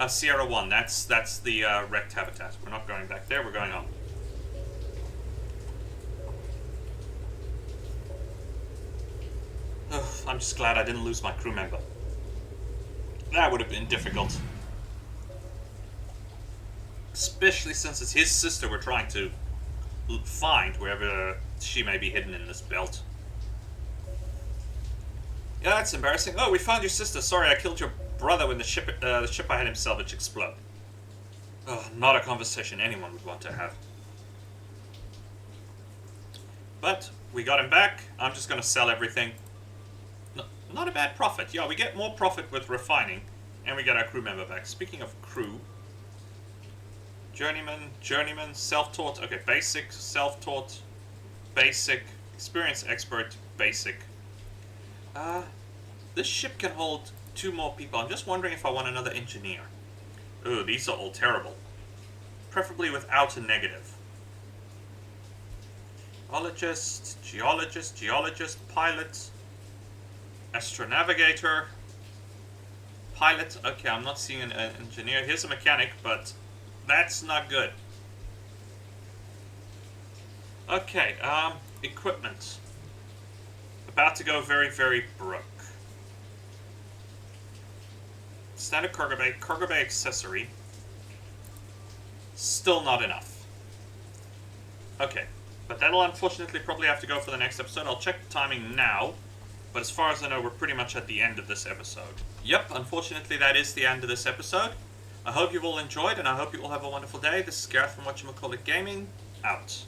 Sierra 1, that's the wrecked habitat. We're not going back there, we're going on. Ugh, I'm just glad I didn't lose my crew member. That would have been difficult. Especially since it's his sister we're trying to find, wherever she may be hidden in this belt. Yeah, that's embarrassing. Oh, we found your sister. Sorry, I killed your brother when the ship I had him salvage exploded. Oh, not a conversation anyone would want to have. But we got him back. I'm just going to sell everything. No, not a bad profit. Yeah, we get more profit with refining, and we get our crew member back. Speaking of crew, journeyman, self-taught. Okay, basic, self-taught, basic, experienced expert, basic. This ship can hold 2 more people. I'm just wondering if I want another engineer. Ooh, these are all terrible. Preferably without a negative. Geologist, pilot, astronavigator, pilot. Okay, I'm not seeing an engineer. Here's a mechanic, but that's not good. Okay, equipment. About to go very, very broke. Standard cargo bay accessory. Still not enough. Okay, but that'll unfortunately probably have to go for the next episode. I'll check the timing now, but as far as I know, we're pretty much at the end of this episode. Yep, unfortunately that is the end of this episode. I hope you've all enjoyed, and I hope you all have a wonderful day. This is Gareth from Whatchamacallit Gaming, out.